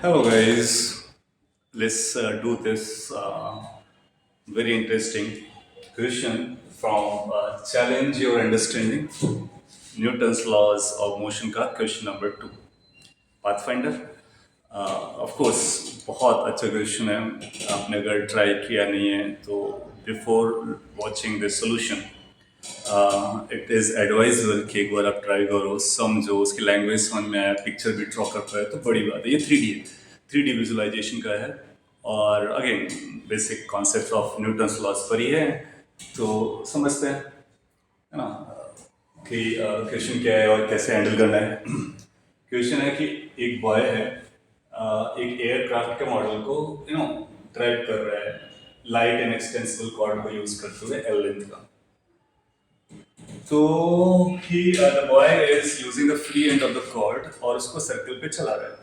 Hello, guys. Let's do this very interesting question from Challenge Your Understanding Newton's Laws of Motion का question number 2 pathfinder of course बहुत अच्छा question है। आपने अगर try किया नहीं है तो before watching the solution it is advisable कि एक बार आप ट्राई करो, समझो, उसकी लैंग्वेज समझ में आया, पिक्चर भी ड्रॉ कर पाए तो बड़ी बात है। ये 3D है, 3D विजुअलाइजेशन का है और again basic concept of Newton's laws पर ही है, तो समझते हैं, है ना, कि क्वेश्चन क्या है और कैसे हैंडल करना है। क्वेश्चन है कि एक बॉय है, एक एयरक्राफ्ट के मॉडल को ड्राइव कर रहा है लाइट एंड एक्सटेंसिबल कॉर्ड को यूज करते हुए एल लेंथ का। तो ही the boy is using the free end of the cord और उसको सर्कल पे चला रहा है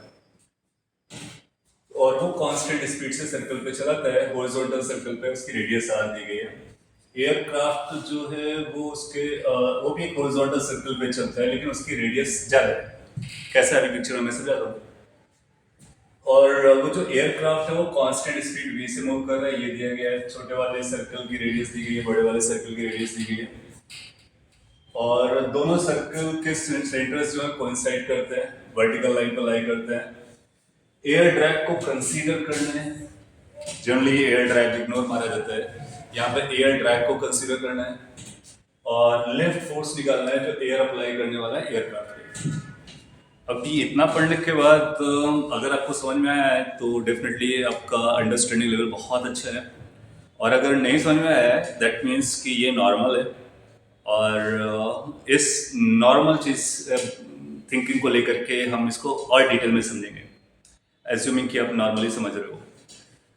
और वो कांस्टेंट स्पीड से सर्कल पे चलाता है। हॉरिजॉन्टल सर्कल पे उसकी रेडियस आर दी गई है। एयरक्राफ्ट जो है वो उसके वो भी एक हॉरिजॉन्टल सर्कल पे चलता है लेकिन उसकी रेडियस ज्यादा है। कैसा है पिक्चर में समझा दो। और वो जो एयरक्राफ्ट है वो कांस्टेंट स्पीड v से मूव कर रहा है, ये दिया गया है। छोटे वाले सर्कल की रेडियस दी गई है, बड़े वाले सर्कल की रेडियस दी गई है और दोनों सर्कल के सेंटर्स जो है कोइंसाइड करते हैं, वर्टिकल लाइन पर लाई करते हैं। एयर ड्रैग को कंसीडर करना है, जनरली एयर ड्रैग इग्नोर मारा जाता है, यहाँ पे एयर ड्रैग को कंसीडर करना है और लिफ्ट फोर्स निकालना है जो एयर अप्लाई करने वाला है एयरक्राफ्ट पे। अभी इतना पढ़ने के बाद अगर आपको समझ में आया है तो डेफिनेटली आपका अंडरस्टैंडिंग लेवल बहुत अच्छा है, और अगर नहीं समझ में आया है दैट मीन्स कि ये नॉर्मल है। और इस नॉर्मल चीज थिंकिंग को लेकर के हम इसको और डिटेल में समझेंगे, एज्यूमिंग कि आप नॉर्मली समझ रहे हो।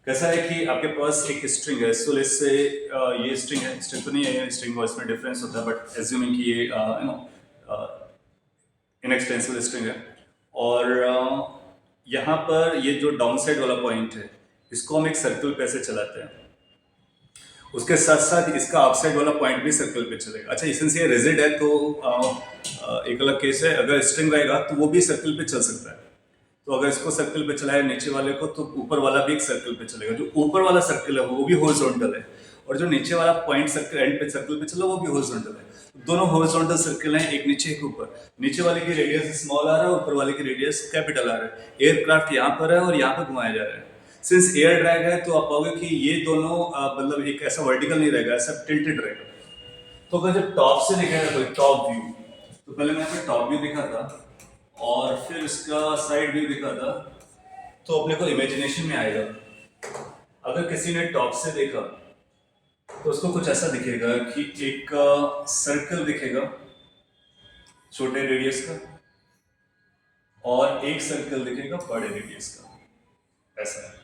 कैसा है कि आपके पास एक स्ट्रिंग है, सो लेट्स से ये स्ट्रिंग है, स्ट्रिंग तो नहीं है, स्ट्रिंग वॉइस में डिफरेंस होता है, बट एज्यूमिंग कि ये इनएक्सटेंसिबल स्ट्रिंग है और यहाँ पर ये जो डाउन साइड वाला पॉइंट है इसको हम एक सर्कल पे ऐसे चलाते हैं, उसके साथ साथ इसका अपसाइड वाला पॉइंट भी सर्कल पे चलेगा। अच्छा, सिंस ये रिजिड है तो एक अलग केस है, अगर स्ट्रिंग रहेगा तो वो भी सर्कल पे चल सकता है। तो अगर इसको सर्कल पे चलाए नीचे वाले को तो ऊपर वाला भी एक सर्कल पे चलेगा। जो ऊपर वाला सर्कल है वो भी हॉरिजॉन्टल है और जो नीचे वाला पॉइंट सर्कल एंड पे सर्कल पे चला वो भी हॉरिजॉन्टल है। दोनों हॉरिजॉन्टल सर्कल हैं, एक नीचे एक ऊपर। नीचे वाले की रेडियस स्मॉल आ रहा है, ऊपर वाले की रेडियस कैपिटल आ रहा है। एयरक्राफ्ट यहाँ पर है और यहाँ पर घुमाया जा रहा है। सिंस एयर ड्रैग है तो आप पाओगे कि ये दोनों मतलब एक ऐसा वर्टिकल नहीं रहेगा, ऐसा टिल्टेड रहेगा। तो अगर जब टॉप से दिखेगा कोई टॉप व्यू, तो पहले मैंने टॉप व्यू दिखा था और फिर इसका साइड व्यू दिखा था, तो अपने को इमेजिनेशन में आएगा। अगर किसी ने टॉप से देखा तो उसको कुछ ऐसा दिखेगा कि एक सर्कल दिखेगा छोटे रेडियस का और एक सर्कल दिखेगा बड़े रेडियस का, ऐसा है।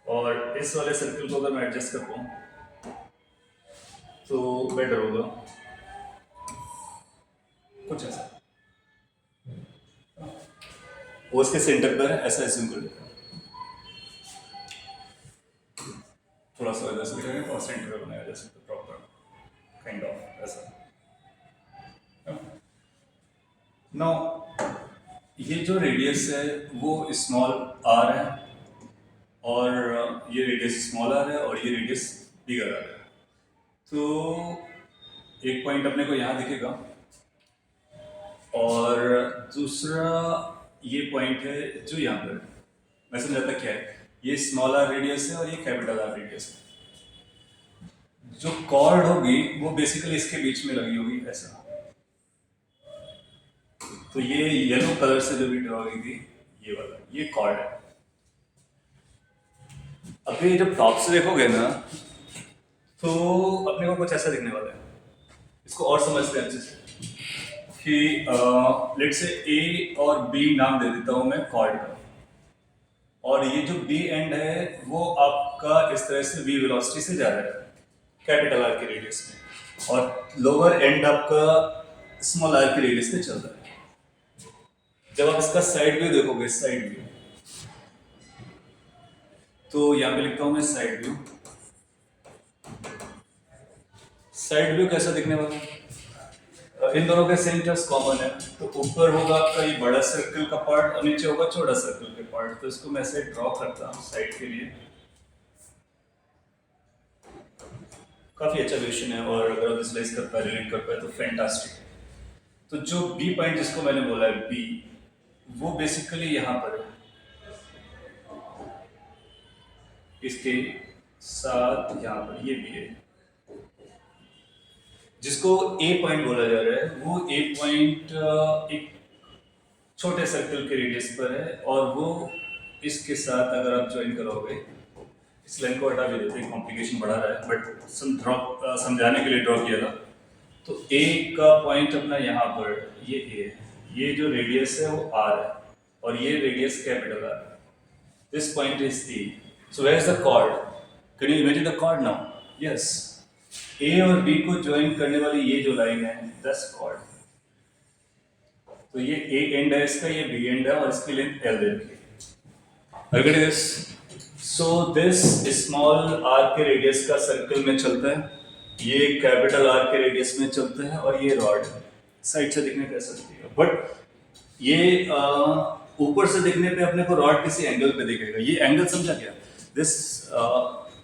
और इस वाले सर्कल को अगर मैं एडजस्ट कर पाऊँ तो बेटर होगा, कुछ ऐसा। वो उसके सेंटर पर है, ऐसा एज्यूम कर लेते हैं। थोड़ा सा इधर से दिखाएंगे और सेंटर पे बनाया जा सकता है प्रॉपर, काइंड ऑफ ऐसा। नाउ ये जो रेडियस है वो स्मॉल आर है और ये रेडियस स्मॉल आर है और ये रेडियस बिगर आर है। तो एक पॉइंट अपने को यहाँ दिखेगा और दूसरा ये पॉइंट है जो यहाँ पर है। मैं समझाता क्या है, ये स्मॉल आर रेडियस है और ये कैपिटल आर रेडियस है। जो कॉर्ड होगी वो बेसिकली इसके बीच में लगी होगी ऐसा। तो ये येलो कलर से जो भी ड्रॉ हुई थी ये वाला, ये कॉर्ड है। अभी जब टॉप से देखोगे ना तो अपने को कुछ ऐसा दिखने वाला है। इसको और समझते हैं अच्छे से कि लेट से ए और बी नाम दे देता हूं मैं कॉर्ड का, और ये जो बी एंड है वो आपका इस तरह से वी वेलोसिटी से जा रहा है कैपिटल आर की रेडियस में, और लोअर एंड आपका स्मॉल आर की रेडियस पे चल रहा है। जब आप इसका साइड व्यू देखोगे, साइड व्यू, तो यहां पे लिखता हूं मैं साइड व्यू। साइड व्यू कैसा दिखने वाला है? इन दोनों के सेंटर्स कॉमन है, तो ऊपर होगा आपका ये बड़ा सर्कल का पार्ट और नीचे होगा छोटा सर्कल के पार्ट। तो इसको मैं ऐसे ड्रॉ करता हूँ साइड के लिए। काफी अच्छा क्वेश्चन है, और अगर आप विजुलाइज कर पाए, रिलेट कर पाए तो फैंटास्टिक। तो जो बी पॉइंट जिसको मैंने बोला है बी, वो बेसिकली यहाँ पर है, इसके साथ यहाँ पर ये भी है। जिसको ए पॉइंट बोला जा रहा है, वो ए पॉइंट एक छोटे सर्कल के रेडियस पर है, और वो इसके साथ अगर आप ज्वाइन करोगे, इस लाइन को हटा भी देते हैं, कॉम्प्लिकेशन बढ़ा रहा है, बट समझाने के लिए ड्रॉ किया था। तो ए का पॉइंट अपना यहाँ पर ये ए है, ये जो रेडियस है वो आर है, और ये रेडियस कैपिटल आर है। This point is A. So where is the cord? Can you imagine the cord now? Yes, A और बी को ज्वाइन करने वाली ये जो लाइन है, दस कॉर्ड। तो ये ए एंड है इसका, ये बी एंड है, और इसकी लेंथ एल दे रखी है। Look at this. So this small R के रेडियस का सर्कल में चलता है, ये कैपिटल आर के रेडियस में चलता है, और ये रॉड साइड से दिखने पे ऐसा दिखेगा, बट ये ऊपर से दिखने पे अपने को रॉड किसी एंगल पे दिखेगा। ये एंगल समझा क्या? This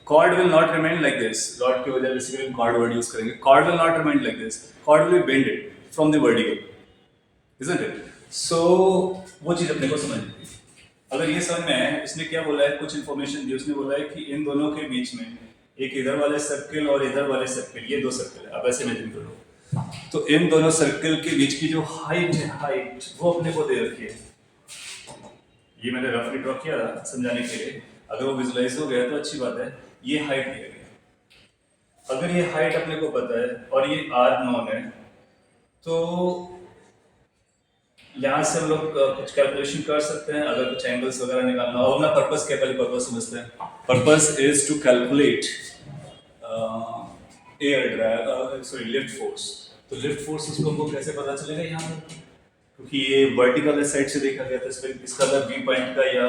cord will not remain like this. Rod की वजह बेसिकली कॉर्ड वर्ड यूज करेंगे। Cord will not remain like this, cord will be bended from the vertical, isn't it? So वो चीज अपने को समझनी थी। अगर ये समझ में आए, इसने क्या बोला है, कुछ इन्फॉर्मेशन दी। उसने बोला है कि इन दोनों के बीच में एक इधर वाले सर्कल और इधर वाले सर्कल, ये दो सर्कल है, आप ऐसे इमेजिन करो। तो इन दोनों सर्कल के बीच की जो हाइट है, हाइट वो अपने को दे रखी है। ये मैंने रफली ड्रॉ किया था समझाने के लिए, अगर वो विजुलाइज हो गया तो अच्छी बात है। ये हाइट दिया गया, अगर ये हाइट अपने को पता है और ये आर नोन है, तो यहाँ से हम लोग कुछ कैलकुलेशन कर सकते हैं, अगर कुछ एंगल्स वगैरह निकालना हो। अपना पर्पस क्या, पहले पर्पस समझते हैं। Purpose is to calculate air drag, sorry lift force. तो लिफ्ट फोर्स उसको हमको कैसे पता चलेगा यहाँ पर, क्योंकि ये वर्टिकल साइड से देखा गया था। इसका अगर बी पॉइंट का या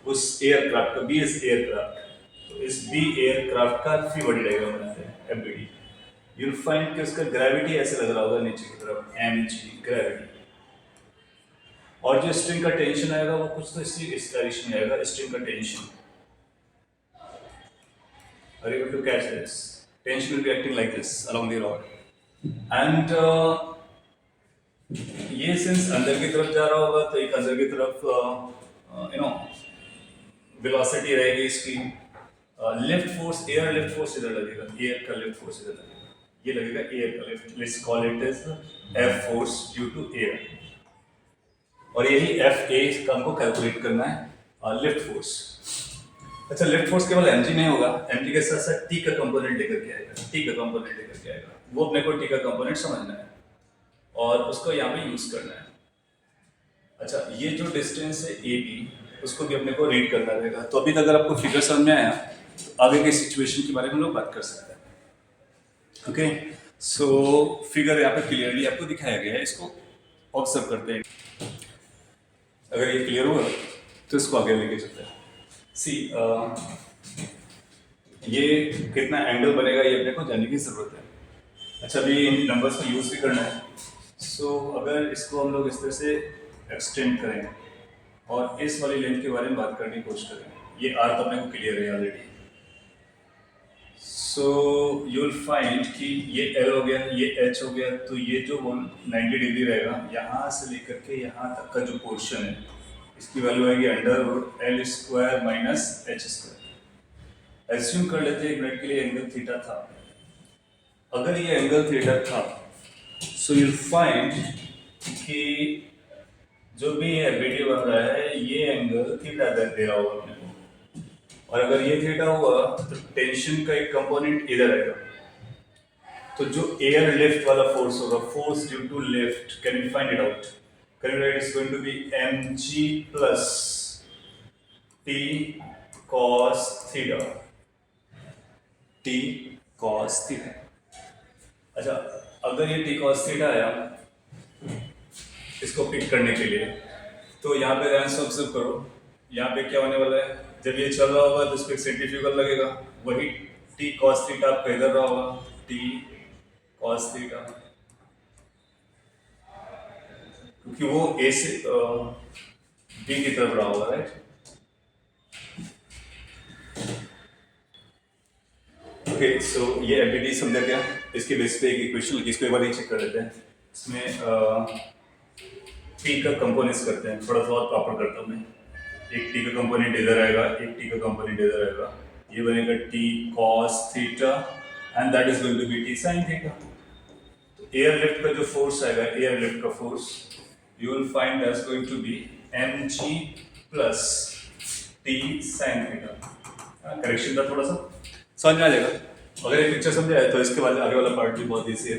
उस एयरक्राफ्ट का, बी इज एयरक्राफ्ट, तो इस बी एयरक्राफ्ट का फी बड़ी डायग्राम बनाते हैं, एमबीडी। यू विल फाइंड कि उसका ग्रेविटी ऐसे लग रहा होगा नीचे की तरफ, एमजी ग्रेविटी। और जो स्ट्रिंग का टेंशन आएगा वो कुछ तो इस डायरेक्शन में आएगा, स्ट्रिंग का tension. Are you able to catch this? Tension will be acting like this along the rod. And ये सिंस अंदर की तरफ जा रहा होगा, तो एक अंदर की तरफ वेलोसिटी रहेगी इसकी। Lift force, air lift force इधर लगेगा, एयर का लिफ्ट फोर्स इधर लगेगा, ये लगेगा एयर का lift. Let's call it as F force due to air, और यही एफ ए का हमको कैलकुलेट करना है, लिफ्ट फोर्स। अच्छा, लिफ्ट फोर्स केवल एमजी नहीं होगा, एमजी के साथ साथ टी का कंपोनेंट लेकर के आएगा, टी का कंपोनेंट लेकर के आएगा। वो अपने को टी का कंपोनेंट समझना है और उसको यहाँ पे यूज करना है। अच्छा, ये जो डिस्टेंस है ए बी, उसको भी अपने को रीड करना रहेगा। तो अभी तक अगर आपको फिगर समझ में आया, तो आगे के सिचुएशन के बारे में हम लोग बात कर सकते हैं। ओके, सो फिगर यहाँ पे क्लियरली आपको दिखाया गया है, इसको ऑब्जर्व करते हैं। अगर ये क्लियर हुआ तो इसको आगे लेके चलते हैं। सी ये कितना एंगल बनेगा ये अपने को जानने की जरूरत है। अच्छा, अभी इन नंबर्स को यूज भी करना है। सो अगर इसको हम लोग इस तरह से एक्सटेंड करें और इस वाली लेंथ के बारे में बात करने की कोशिश करें, ये आर तो अपने को क्लियर है already. So you will find कि ये एल हो गया, ये एच हो गया, तो ये जो 90 डिग्री रहेगा, यहाँ से लेकर के यहाँ तक का जो पोर्शन है, इसकी वैल्यू आएगी under L square minus H square. Assume कर लेते हैं एक मिनट के लिए एंगल थीटा था। अगर ये एंगल थीटा था, सो यू विल फाइंड कि जो भी ये वीडियो बन रहा है, ये एंगल थीटा दे रहा होगा अपने को। और अगर ये थीटा हुआ तो टेंशन का एक कंपोनेंट इधर आएगा। तो जो एयर लिफ्ट वाला फोर्स होगा, force due to lift, can you find it out? Can you write it's going to be mg plus t cos theta, t cos theta. अच्छा, अगर ये t cos थीटा आया इसको पिक करने के लिए, तो यहाँ पे ध्यान से ऑब्जर्व करो, यहाँ पे क्या होने वाला है। जब ये चल रहा होगा तो इसको एक सेंट्रीफ्यूगल लगेगा, वही t cos थीटा आपका इधर रहा होगा, t cos थीटा। क्योंकि वो ए से बी की तरफ रहा होगा, राइट? ओके, सो ये एबिलिटी समझा क्या? इसके बेस पे एक इक्वेशन लिखी, इसको एक बार चेक कर लेते हैं। इसमें टी का कंपोनेंट्स करते हैं, थोड़ा सा और प्रॉपर करता हूँ मैं। एक टी का कंपोनेंट इधर आएगा, एक टी का कंपोनेंट इधर आएगा। ये बनेगा T cos theta and that is going to be T sine theta. तो एयर लिफ्ट का जो फोर्स आएगा, एयर लिफ्ट का force you will find that's going to be M G plus T sine theta. Correction का थोड़ा सा समझ में आ जाएगा। अगर ये पिक्चर समझ आए तो इसके बाद आगे वाला पार्ट भी बहुत ईजी है।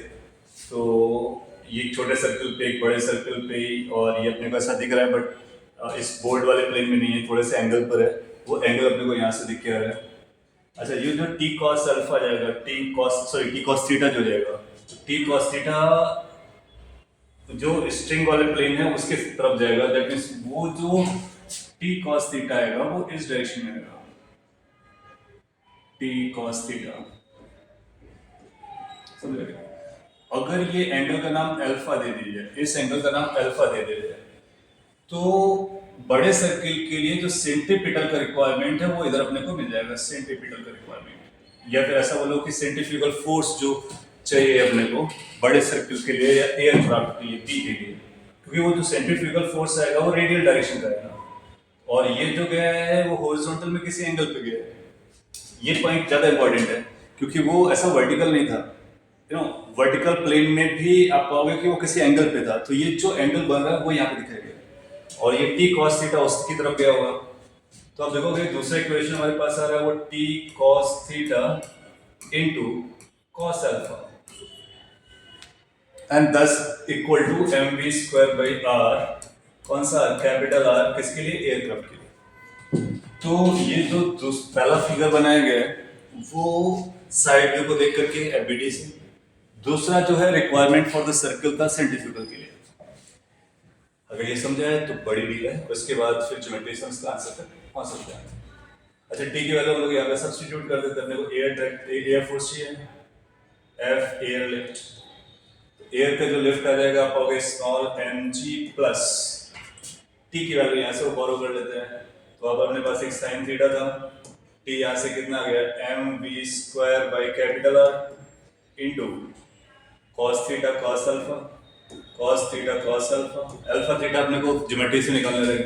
तो ये एक छोटे सर्कल पे, एक बड़े सर्कल पे, और ये अपने को ऐसा दिख रहा है, बट इस बोर्ड वाले प्लेन में नहीं है, थोड़े से एंगल पर है। वो एंगल अपने को यहाँ से दिख के आ रहा है। अच्छा, ये जो टी कॉस अल्फा जाएगा, टी कॉस थीटा जो जाएगा, टी कॉस थीटा जो स्ट्रिंग वाले प्लेन है उसके तरफ जाएगा। दैट मीन्स वो जो टी कॉस थीटा आएगा वो इस डायरेक्शन में आएगा, टी कॉस थीटा। समझ रहे? अगर ये एंगल का नाम अल्फा दे दिया जाए, इस एंगल का नाम अल्फा दे दिया जाए, तो बड़े सर्किल के लिए जो सेंटीपिटल का रिक्वायरमेंट है वो इधर अपने को मिल जाएगा, सेंटीपिटल का रिक्वायरमेंट। या फिर ऐसा बोलो कि सेंट्रीफ्यूगल फोर्स जो चाहिए अपने को बड़े सर्किल के लिए या एयरक्राफ्ट के लिए, पी के लिए, क्योंकि वो जो सेंट्रीफ्यूगल फोर्स आएगा वो रेडियल डायरेक्शन का आएगा, और ये जो गया है वो हॉरिजॉन्टल में किसी एंगल पे गया है। ये पॉइंट ज्यादा इंपॉर्टेंट है क्योंकि वो ऐसा वर्टिकल नहीं था। वर्टिकल प्लेन में भी आप पाओगे कि वो किसी एंगल पे था, तो ये जो एंगल बन रहा है वो यहाँ पे दिखाई गया, और ये टी कॉस थीटा उसकी तरफ गया होगा। तो आप देखोगे दूसरा इक्वेशन हमारे पास आ रहा है, वो T cos theta into cos alpha and this equal to M V square by R. कौन सा? Capital R. किसके लिए? एयरक्राफ्ट के लिए। तो ये जो पहला फिगर बनाया गया है वो साइड व्यू को देख करके एबिलिटी से, दूसरा जो है रिक्वायरमेंट फॉर द सर्कल का सेंट्रीफ्यूगल के लिए। अगर ये समझा है तो बड़ी डील है। उसके बाद फिर ज्योमेट्री सम्स का आंसर तक पहुंच सकते हैं। अच्छा, टी की वैल्यू हम लोग यहाँ पे सब्स्टिट्यूट कर देते हैं। अपने को एयर फोर्स चाहिए, एफ एयर लिफ्ट। एयर का जो लिफ्ट आ जाएगा आप पाओगे small M G plus T की वैल्यू यहाँ से वो बोरो कर लेते हैं। तो अब अपने पास एक साइन थीटा था, टी यहाँ से कितना आ गया? M V square by capital R into cos theta cos alpha, cos theta cos alpha. Alpha theta अपने को ज्योमेट्री से निकालने लगे।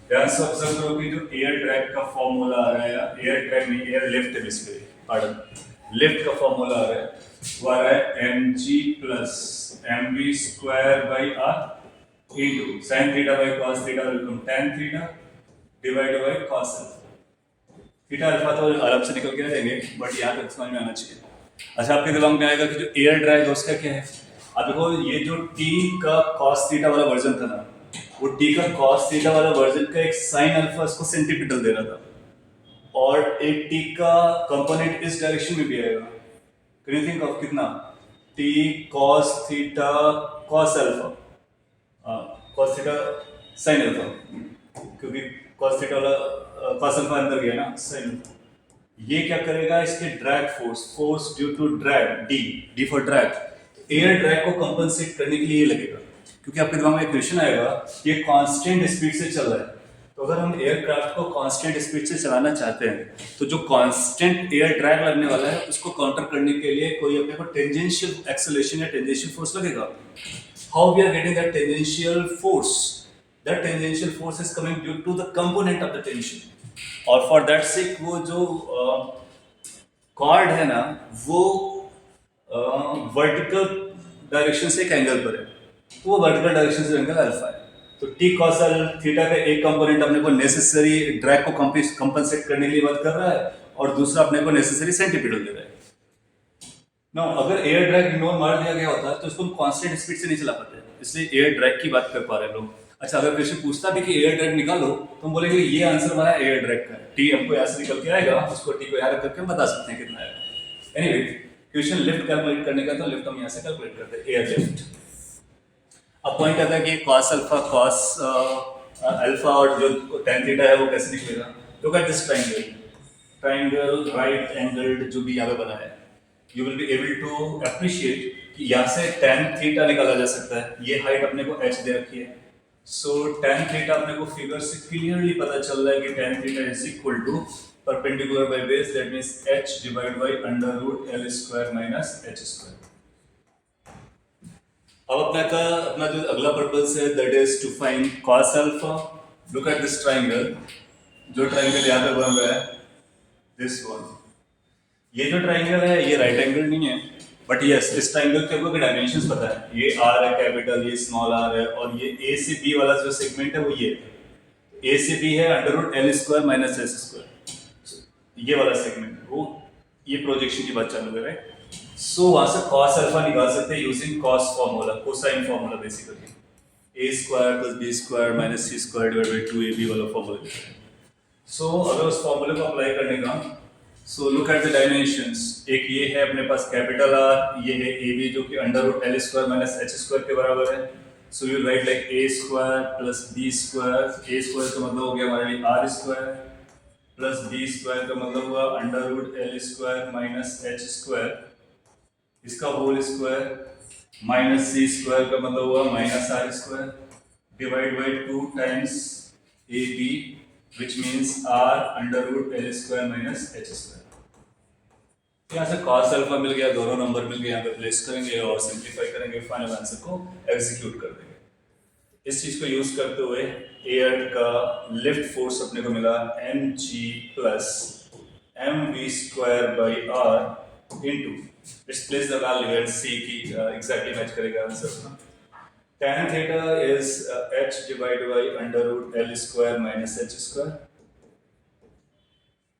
ध्यान से ऑब्जर्व करो कि जो एयर ड्रैग का फॉर्मूला आ रहा है, या एयर ड्रैग नहीं, एयर लिफ्ट है बेसिकली, पार्डन, लिफ्ट का फॉर्मूला आ रहा है, वो आ रहा है M G plus M V square by R into sine theta by cos theta बिल्कुल tan theta divide by cos alpha. Theta alpha तो आराम से निकल के आ जाएंगे, बट यहाँ तक समझ में आना चाहिए। अच्छा, आपके दिमाग में आएगा कि जो एयर ड्रैग है उसका क्या है। अब देखो, ये जो टी का कॉस थीटा वाला वर्जन था ना, वो टी का कॉस थीटा वाला वर्जन का एक साइन अल्फा उसको सेंटीपिटल दे रहा था, और एक टी का कंपोनेंट इस डायरेक्शन में भी आएगा। कैन यू थिंक ऑफ कितना? T cos theta cos alpha, cos theta sine alpha, क्योंकि कॉस थीटा वाला कॉस अल्फा अंदर गया ना, साइन अल्फा। ये क्या करेगा? इसके drag force due to drag, D for drag, air drag को कंपनसेट करने के लिए ये लगेगा। क्योंकि आपके दिमाग में एक क्वेश्चन आएगा, ये कांस्टेंट स्पीड से चल रहा है, तो अगर हम एयरक्राफ्ट को कांस्टेंट स्पीड से चलाना चाहते हैं तो जो कांस्टेंट एयर ड्रैग लगने वाला है उसको काउंटर करने के लिए कोई अपने को टेंजेंशियल एक्सेलरेशन या टेंजेंशियल फोर्स लगेगा। How we are getting that tangential force? That tangential force is coming due to the component of the tension, और फॉर दैट सेक वो जो कॉर्ड है ना, वो वर्टिकल डायरेक्शन से एक एंगल पर है, तो वो वर्टिकल डायरेक्शन से एंगल अल्फा है। तो टी कॉस थीटा का एक कंपोनेंट अपने को नेसेसरी ड्रैग को कंपनसेट करने के लिए बात कर रहा है, और दूसरा अपने को नेसेसरी सेंटीपिटल दे रहा है ना। अगर एयर ड्रैग इग्नोर मार दिया गया होता तो इसको हम कांस्टेंट स्पीड से नहीं चला पाते, इसलिए एयर ड्रैग की बात कर पा रहे हैं लोग। अच्छा, अगर क्वेश्चन पूछता भी कि एयर ड्रैग निकालो, तो हम बोलेंगे ये आंसर हमारा एयर ड्रैग का है। टी हमको यहाँ से निकल के आएगा, उसको टी को यहाँ रख करके हम बता सकते हैं कितना आएगा। एनीवे, क्वेश्चन लिफ्ट कैलकुलेट करने का, तो लिफ्ट हम यहाँ से कैलकुलेट करते हैं, एयर लिफ्ट। अब पॉइंट आता है कि कॉस अल्फा कॉस अल्फा और जो tan थीटा है वो कैसे निकलेगा। Look at this triangle right angled जो भी यहाँ पे बना है, you will be able to appreciate यहाँ से tan थीटा निकाला जा सकता है, ये हाइट अपने को h दे रखी है, सो tan थीटा अपने को फिगर से क्लियरली पता चल रहा है कि tan theta is equal to perpendicular by base, that means h divide by under root l square minus h square. अब अपना जो अगला पर्पस है that is to find cos alpha. Look at this triangle, जो triangle यहाँ पे बन रहा है, दिस वन, ये जो ट्राइंगल है ये राइट एंगल नहीं है, बट यस इस ट्राइंगल के आपको डायमेंशंस पता है, ये आर है कैपिटल, ये स्मॉल आर है, और ये ए से बी वाला जो सेगमेंट है वो ये ए से बी है under root L square minus S square, ये वाला सेगमेंट वो ये प्रोजेक्शन की बात चालू कर रहे हैं। सो वहां से cos अल्फा निकाल सकते हैं using cos formula, cosine formula basically, a square plus b square minus c square divide by 2ab वाला फॉर्मूला। सो अगर उस फॉर्मूले को अप्लाई करने का, so look at the dimensions, एक ये है अपने पास कैपिटल आर, ये है ए बी जो कि under root L square minus H square के बराबर है। So you write like A square plus B square, A square का मतलब हो गया हमारे लिए R square, plus B square का मतलब हुआ under root L square minus H square, इसका whole square, minus C square का मतलब हुआ minus R square, divide by 2 times A B which means r under root l square minus h square। यहाँ से cos alpha मिल गया, दोनों number मिल गए, यहाँ पे प्लेस करेंगे और सिंप्लीफाई करेंगे, फाइनल आंसर को एग्जीक्यूट कर देंगे। इस चीज को यूज करते हुए एयर का लिफ्ट फोर्स अपने को मिला mg plus mv square by r into, let's place the value and see की एग्जैक्टली मैच करेगा आंसर ना। Tan theta is h divided by under root l square minus h square.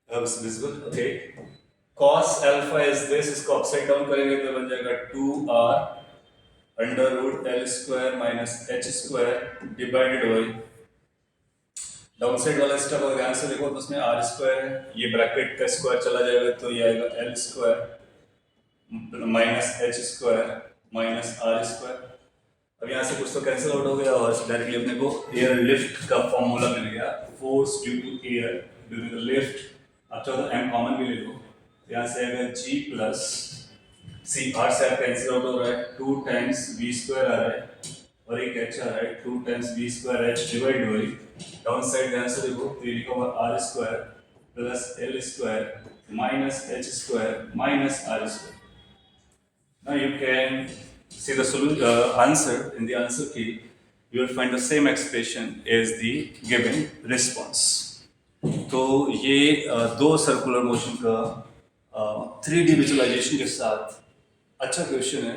अब visible, okay. Cos alpha is this, इसको upside down करेंगे तो बन जाएगा 2r under root l square minus h square divided by, down side वाला step अगर ध्यान से देखो तो उसमें r square है, ये ब्रैकेट का स्क्वायर चला जाएगा तो ये आएगा l square minus h square minus r square। अब यहाँ से कुछ तो कैंसिल आउट हो गया और डायरेक्टली अपने को एयर लिफ्ट का फॉर्मूला मिल गया, force due to air during the lift. अब चाहो तो m कॉमन भी ले लो, यहाँ से आएगा g प्लस सी, r से कैंसिल आउट हो रहा है, 2 टाइम्स v स्क्वायर आ रहा है और एक h आ रहा है, 2 times v square h divide by, down side ध्यान से देखो तो ये लिखा हुआ r square plus l square minus h square minus r square. Now you can see the answer. In the answer key, you will find the same expression as the given response. तो ये दो circular motion का 3D visualisation के साथ अच्छा question है,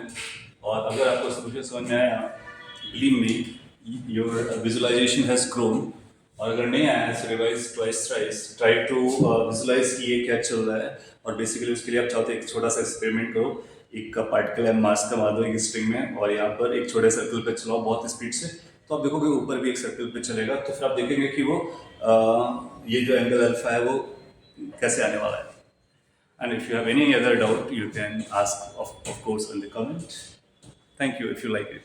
और अगर आपको सोल्यूशन समझ में आया, believe me, your visualization has grown। और अगर नहीं आया है revise twice thrice, try to visualize कि ये क्या चल रहा है, और बेसिकली उसके लिए आप चाहते हैं एक छोटा सा एक्सपेरिमेंट करो, एक पार्टिकल मास का मार दो एक स्ट्रिंग में और यहाँ पर एक छोटे सर्कल पे चलाओ बहुत स्पीड से, तो आप देखोगे ऊपर भी एक सर्कल पे चलेगा, तो फिर आप देखेंगे कि वो ये जो एंगल अल्फा है वो कैसे आने वाला है। And if you have any other doubt you can ask of course in the comment. Thank you if you like it.